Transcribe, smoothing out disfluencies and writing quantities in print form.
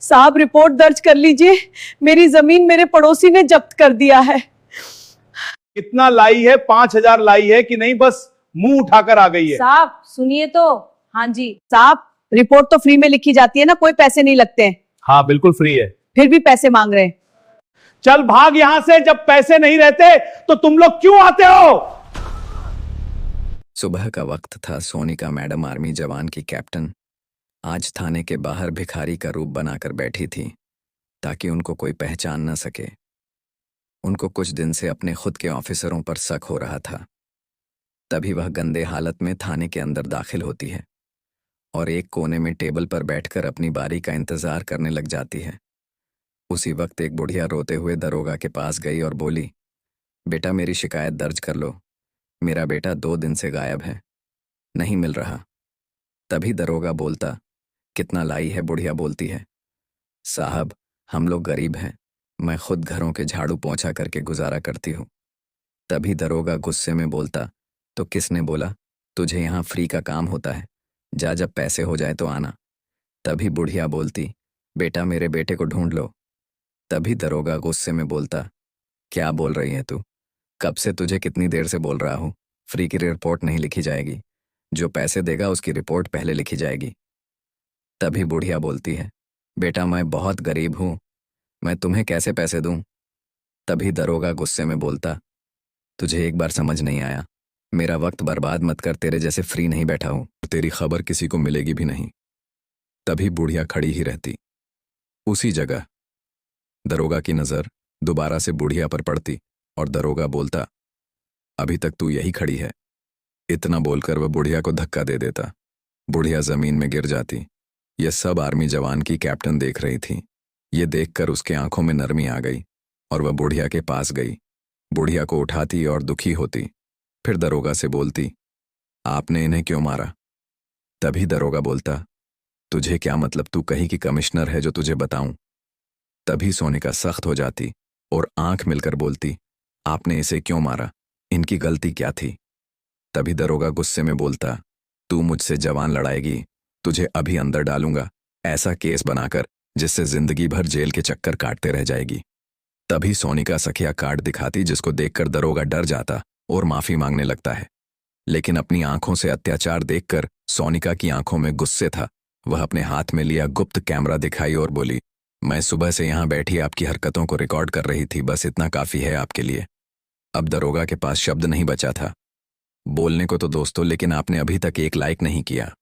साहब रिपोर्ट दर्ज कर लीजिए, मेरी जमीन मेरे पड़ोसी ने जब्त कर दिया है। कितना लाई है? 5,000 लाई है कि नहीं बस मुंह उठाकर आ गई है? साहब सुनिए तो। हाँ जी साहब, रिपोर्ट तो फ्री में लिखी जाती है ना, कोई पैसे नहीं लगते हैं। हाँ बिल्कुल फ्री है। फिर भी पैसे मांग रहे हैं। चल भाग यहां से, जब पैसे नहीं रहते तो तुम लोग क्यों आते हो? सुबह का वक्त था। सोनिका मैडम आर्मी जवान की कैप्टन आज थाने के बाहर भिखारी का रूप बनाकर बैठी थी ताकि उनको कोई पहचान न सके। उनको कुछ दिन से अपने खुद के ऑफिसरों पर शक हो रहा था। तभी वह गंदे हालत में थाने के अंदर दाखिल होती है और एक कोने में टेबल पर बैठकर अपनी बारी का इंतजार करने लग जाती है। उसी वक्त एक बुढ़िया रोते हुए दरोगा के पास गई और बोली, बेटा मेरी शिकायत दर्ज कर लो, मेरा बेटा 2 दिन से गायब है, नहीं मिल रहा। तभी दरोगा बोलता, कितना लाई है? बुढ़िया बोलती है, साहब हम लोग गरीब हैं, मैं खुद घरों के झाड़ू पोंछा करके गुजारा करती हूँ। तभी दरोगा गुस्से में बोलता, तो किसने बोला तुझे यहाँ फ्री का काम होता है? जा, जब पैसे हो जाए तो आना। तभी बुढ़िया बोलती, बेटा मेरे बेटे को ढूंढ लो। तभी दरोगा गुस्से में बोलता, क्या बोल रही है तू? कब से तुझे कितनी देर से बोल रहा हूँ, फ्री की रिपोर्ट नहीं लिखी जाएगी, जो पैसे देगा उसकी रिपोर्ट पहले लिखी जाएगी। तभी बुढ़िया बोलती है, बेटा मैं बहुत गरीब हूँ, मैं तुम्हें कैसे पैसे दूँ? तभी दरोगा गुस्से में बोलता, तुझे एक बार समझ नहीं आया, मेरा वक्त बर्बाद मत कर, तेरे जैसे फ्री नहीं बैठा हूँ, तेरी खबर किसी को मिलेगी भी नहीं। तभी बुढ़िया खड़ी ही रहती। उसी जगह दरोगा की नज़र दोबारा से बुढ़िया पर पड़ती और दरोगा बोलता, अभी तक तू यही खड़ी है। इतना बोलकर वह बुढ़िया को धक्का दे देता। बुढ़िया जमीन में गिर जाती। यह सब आर्मी जवान की कैप्टन देख रही थी। ये देखकर उसके आंखों में नरमी आ गई और वह बुढ़िया के पास गई। बुढ़िया को उठाती और दुखी होती। फिर दरोगा से बोलती, आपने इन्हें क्यों मारा? तभी दरोगा बोलता, तुझे क्या मतलब, तू कहीं की कमिश्नर है जो तुझे बताऊं? तभी सोनिका सख्त हो जाती और आंख मिलकर बोलती, आपने इसे क्यों मारा? इनकी गलती क्या थी? तभी दरोगा गुस्से में बोलता, तू मुझसे जवान लड़ाएगी, तुझे अभी अंदर डालूंगा, ऐसा केस बनाकर जिससे जिंदगी भर जेल के चक्कर काटते रह जाएगी। तभी सोनिका सखिया कार्ड दिखाती, जिसको देखकर दरोगा डर जाता और माफी मांगने लगता है। लेकिन अपनी आंखों से अत्याचार देखकर सोनिका की आंखों में गुस्से था। वह अपने हाथ में लिया गुप्त कैमरा दिखाई और बोली, मैं सुबह से यहाँ बैठी आपकी हरकतों को रिकॉर्ड कर रही थी, बस इतना काफी है आपके लिए। अब दरोगा के पास शब्द नहीं बचा था। बोलने को तो दोस्तों, लेकिन आपने अभी तक एक लाइक नहीं किया।